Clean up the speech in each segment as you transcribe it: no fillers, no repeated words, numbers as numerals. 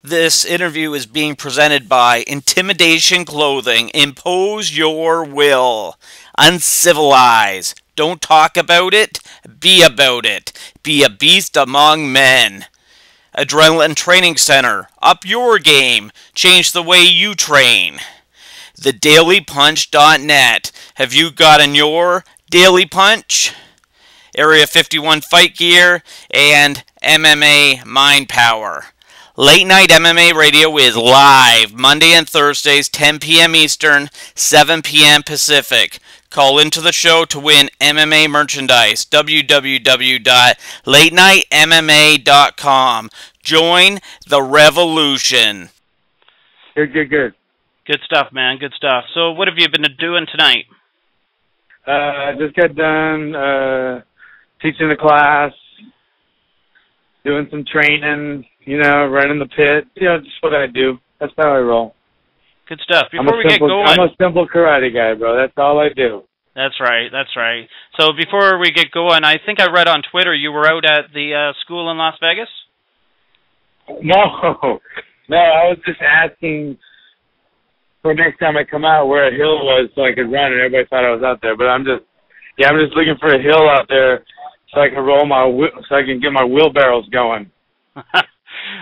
This interview is being presented by Intimidation Clothing. Impose your will. Uncivilize. Don't talk about it. Be about it. Be a beast among men. Adrenaline Training Center. Up your game. Change the way you train. TheDailyPunch.net. Have you gotten your Daily Punch? Area 51 Fight Gear and MMA Mind Power. Late Night MMA Radio is live Monday and Thursdays, 10 p.m. Eastern, 7 p.m. Pacific. Call into the show to win MMA merchandise. www.latenightmma.com. Join the revolution. Good. Good stuff, man. Good stuff. So what have you been doing tonight? Just got done teaching the class, doing some training, running the pit, just what I do. That's how I roll. Good stuff. Before we get going, I'm a simple karate guy, bro. That's all I do. That's right. So before we get going, I think I read on Twitter you were out at the school in Las Vegas? No, I was just asking for next time I come out where a hill was so I could run, and everybody thought I was out there. But I'm just looking for a hill out there so I can so I can get my wheelbarrows going.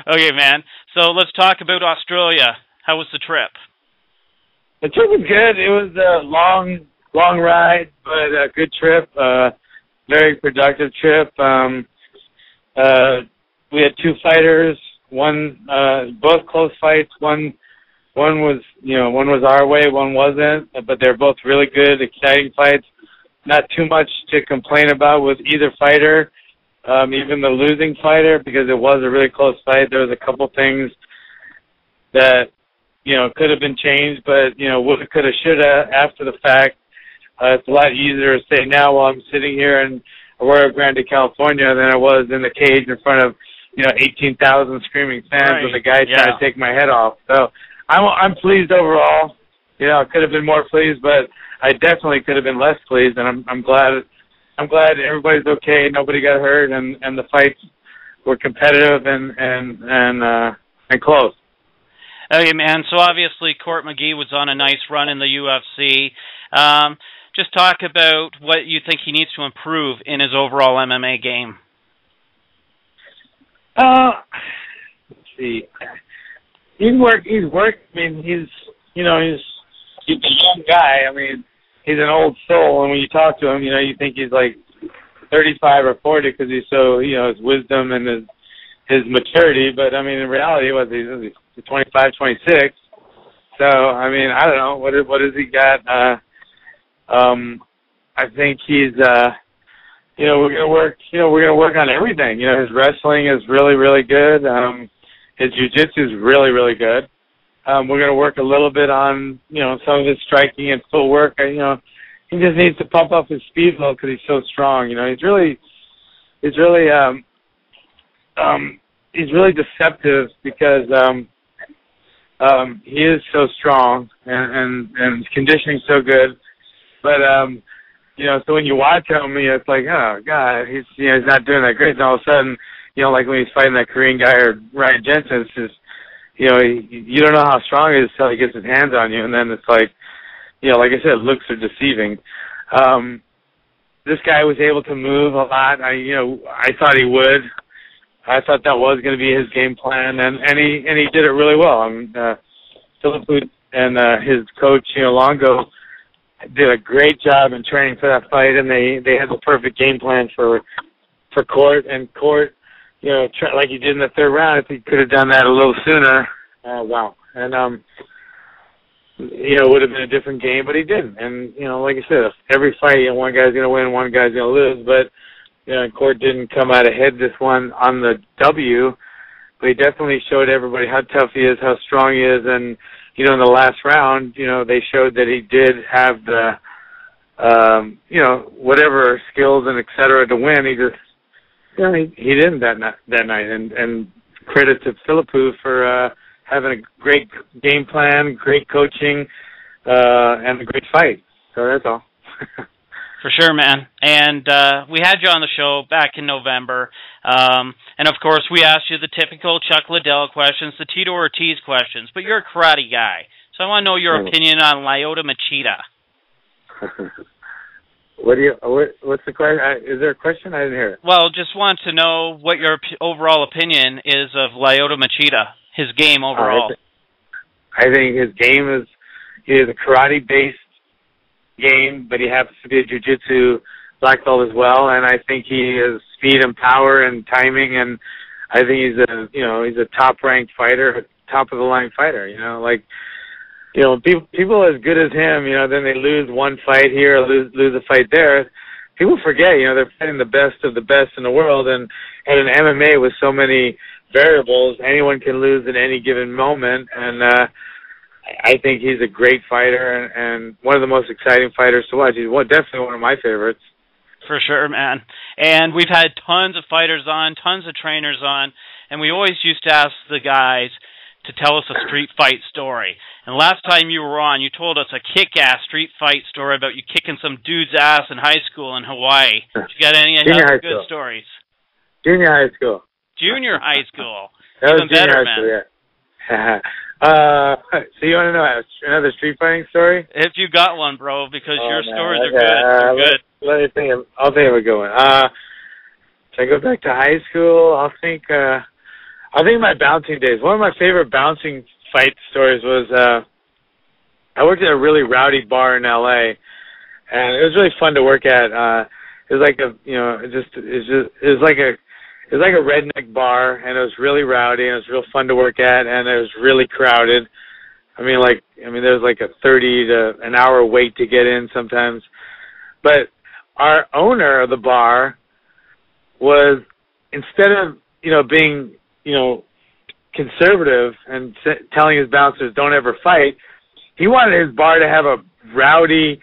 Okay, man. So let's talk about Australia. How was the trip? The trip was good. It was a long ride, but a good trip. Very productive trip. We had two fighters. Both close fights. One was our way, one wasn't. But they're both really good, exciting fights. Not too much to complain about with either fighter. Even the losing fighter, because it was a really close fight. There was a couple things that, could have been changed, but, woulda, coulda, shoulda after the fact. It's a lot easier to say now while I'm sitting here in Arroyo Grande, California, than I was in the cage in front of, 18,000 screaming fans with a guy trying to take my head off. So I'm pleased overall. I could have been more pleased, but I definitely could have been less pleased, and I'm glad everybody's okay. Nobody got hurt, and the fights were competitive and close. Okay, man. So obviously, Court McGee was on a nice run in the UFC. Just talk about what you think he needs to improve in his overall MMA game. Let's see. He's worked. I mean, he's a young guy. I mean, he's an old soul, and when you talk to him, you think he's like 35 or 40 because he's so, his wisdom and his maturity. But I mean, in reality, he's 25, 26. So I mean, I don't know what has he got. I think he's we're gonna work. We're gonna work on everything. His wrestling is really, really good. His jiu-jitsu is really, really good. We're going to work a little bit on, some of his striking and footwork. He just needs to pump up his speed level because he's so strong. He's really deceptive because he is so strong and his conditioning's so good. But so when you watch him, it's like, oh God, he's not doing that great. And all of a sudden, like when he's fighting that Korean guy or Ryan Jensen, it's just, you don't know how strong he is until he gets his hands on you, and then it's like, like I said, looks are deceiving. This guy was able to move a lot. I thought he would. I thought that was going to be his game plan, and he did it really well. Philip and his coach, Longo, did a great job in training for that fight, and they had the perfect game plan for Court. And Court, like he did in the third round, if he could have done that a little sooner, wow. And, would have been a different game, but he didn't. And, like I said, every fight, one guy's going to win, one guy's going to lose. But, Court didn't come out ahead this one on the W, but he definitely showed everybody how tough he is, how strong he is. And, in the last round, they showed that he did have the, whatever skills and et cetera to win. He just, he didn't that night. And credit to Philippou for having a great game plan, great coaching, and a great fight. So that's all. For sure, man. And we had you on the show back in November. And, of course, we asked you the typical Chuck Liddell questions, the Tito Ortiz questions. But you're a karate guy. So I want to know your opinion on Lyoto Machida. What's the question? Is there a question? I didn't hear it. Well, just want to know what your overall opinion is of Lyoto Machida, his game overall. I think his game is a karate-based game, but he happens to be a jiu-jitsu black belt as well, and I think he has speed and power and timing, and I think he's a top-ranked fighter, top-of-the-line fighter, people as good as him, then they lose one fight here or lose a fight there. People forget, they're fighting the best of the best in the world, and in MMA with so many variables, anyone can lose at any given moment, and I think he's a great fighter and one of the most exciting fighters to watch. He's definitely one of my favorites. For sure, man. And we've had tons of fighters on, tons of trainers on, and we always used to ask the guys to tell us a street fight story. And last time you were on, you told us a kick-ass street fight story about you kicking some dude's ass in high school in Hawaii. You got any other good stories? Junior high school. Junior high school. That Even was junior better, high man. school, yeah. So you want to know another street fighting story? If you got one, bro, because your stories are okay. good. They're good. Let me think. I'll think of a good one. If I go back to high school, I'll think my bouncing days. One of my favorite bouncing fight stories was I worked at a really rowdy bar in LA, and it was really fun to work at. It was like it was like a redneck bar, and it was really rowdy, and it was real fun to work at, and it was really crowded. There was like a 30 to an hour wait to get in sometimes. But our owner of the bar was, instead of, being, conservative and telling his bouncers don't ever fight, he wanted his bar to have a rowdy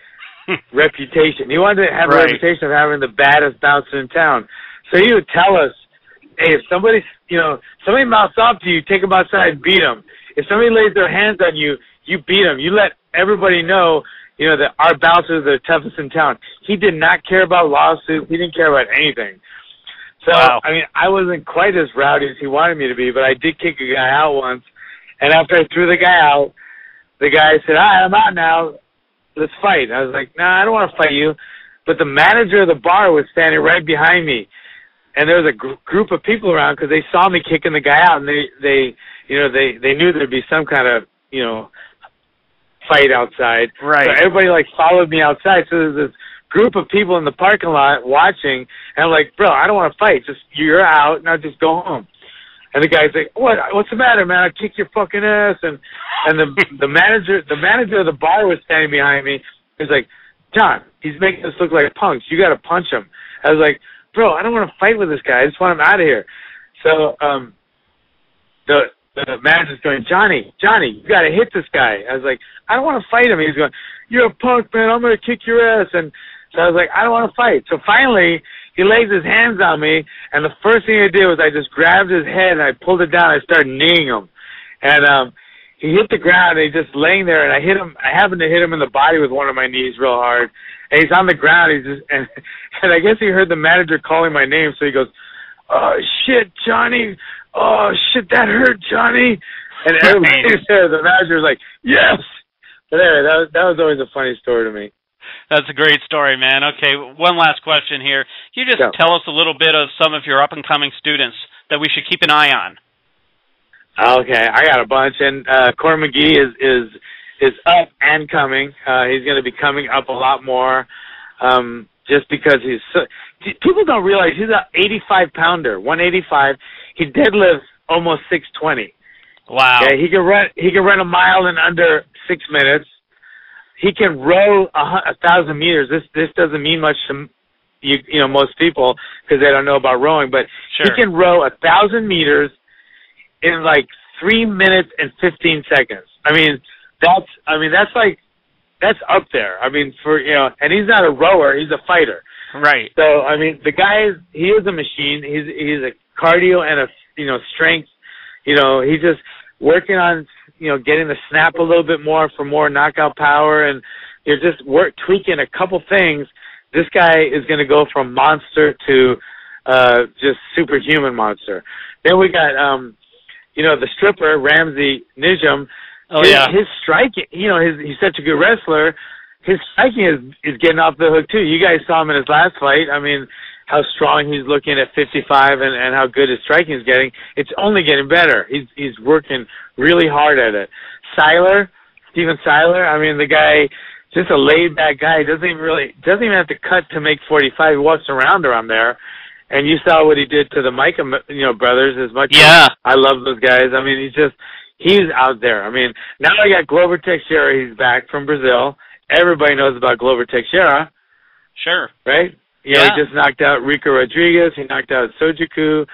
reputation. He wanted to have a reputation of having the baddest bouncer in town. So he would tell us, hey, if somebody mouths off to you, take them outside and beat them. If somebody lays their hands on you, you beat them. You let everybody know, that our bouncers are the toughest in town. He did not care about lawsuits. He didn't care about anything. So, wow. I wasn't quite as rowdy as he wanted me to be, but I did kick a guy out once. And after I threw the guy out, the guy said, all right, I'm out now. Let's fight. I was like, nah, I don't want to fight you. But the manager of the bar was standing right behind me. And there was a group of people around because they saw me kicking the guy out, and they knew there'd be some kind of, fight outside. Right. So everybody followed me outside. So there's this group of people in the parking lot watching, and I'm like, bro, I don't want to fight. Just, you're out, now just go home. And the guy's like, what's the matter, man? I kicked your fucking ass. And the manager of the bar was standing behind me. He's like, John, he's making us look like punks. You got to punch him. I was like, bro, I don't want to fight with this guy. I just want him out of here. So the manager's going, Johnny, you got to hit this guy. I was like, I don't want to fight him. He's going, you're a punk, man. I'm going to kick your ass. And so I was like, I don't want to fight. So finally, he lays his hands on me, and the first thing I did was I just grabbed his head and I pulled it down. I started kneeing him. And he hit the ground, and he's just laying there, and I happened to hit him in the body with one of my knees real hard. And he's on the ground. And I guess he heard the manager calling my name, so he goes, oh, shit, Johnny. Oh, shit, that hurt, Johnny. And everybody there, the manager was like, yes. But anyway, that was always a funny story to me. That's a great story, man. Okay, one last question here. Can you just tell us a little bit of some of your up-and-coming students that we should keep an eye on? Okay, I got a bunch. And Courtnall McGee is up and coming. He's going to be coming up a lot more just because people don't realize he's an 85-pounder, 185. He deadlifts almost 620. Wow. Okay, he can run a mile in under 6 minutes. He can row 1,000 meters. This doesn't mean much to most people because they don't know about rowing, but sure. He can row 1,000 meters in 3 minutes and 15 seconds. That's up there. And he's not a rower, he's a fighter. Right. So the guy he is a machine. He's a cardio and a strength. He's just working on getting the snap a little bit more for more knockout power, and you're just tweaking a couple things this guy is going to go from monster to just superhuman monster. Then we got, the stripper, Ramsey Nijum. Oh, his striking, he's such a good wrestler. His striking is getting off the hook, too. You guys saw him in his last fight. I mean, how strong he's looking at 55 and how good his striking is getting. It's only getting better. He's working really hard at it. Steven Seiler, I mean, the guy, just a laid-back guy. Doesn't even have to cut to make 45. He walks around there. And you saw what he did to the Micah, brothers. As much as I love those guys. I mean, he's out there. I mean, now I got Glover Teixeira. He's back from Brazil. Everybody knows about Glover Teixeira. Sure. Right? He just knocked out Rico Rodriguez. He knocked out Sojiku.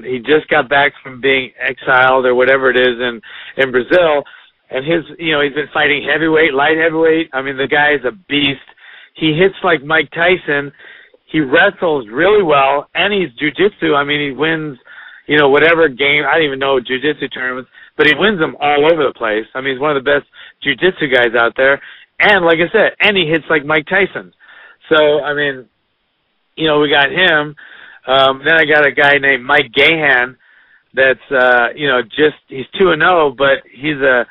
He just got back from being exiled or whatever it is in Brazil. And he's been fighting heavyweight, light heavyweight. I mean, the guy is a beast. He hits like Mike Tyson. He wrestles really well, and he's jiu-jitsu. I mean, he wins, whatever game. I don't even know jiu-jitsu tournaments, but he wins them all over the place. I mean, he's one of the best jiu-jitsu guys out there. And like I said, and he hits like Mike Tyson. So, I mean, we got him. Then I got a guy named Mike Gahan that's, he's 2-0, but he's a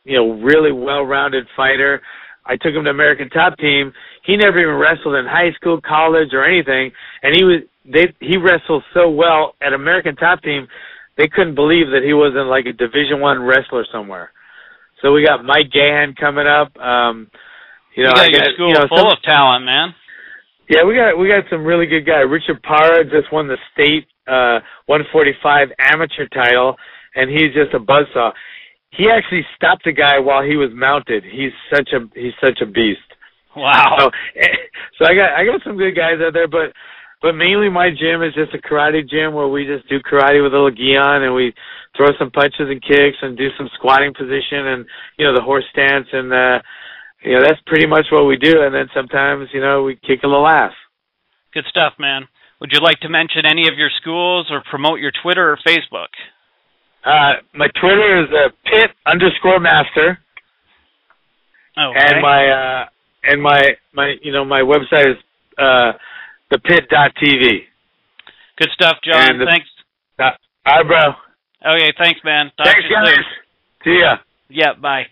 really well-rounded fighter. I took him to American Top Team. He never even wrestled in high school, college, or anything, and he wrestled so well at American Top Team, they couldn't believe that he wasn't like a Division I wrestler somewhere. So we got Mike Gahan coming up. You got your school full of talent, man. Yeah, we got some really good guys. Richard Parra just won the state 145 amateur title, and he's just a buzzsaw. He actually stopped a guy while he was mounted. He's such a beast. Wow. So I got some good guys out there, but mainly my gym is just a karate gym where we just do karate with a little gi on, and we throw some punches and kicks and do some squatting position and the horse stance, and that's pretty much what we do. And then sometimes we kick a little ass. Good stuff, man. Would you like to mention any of your schools or promote your Twitter or Facebook? My Twitter is Pit_Master. Okay. And my website is thepit.tv. Good stuff, John. Thanks. All right, bro. Okay, thanks, man. Thanks, guys. See ya. Yeah, bye.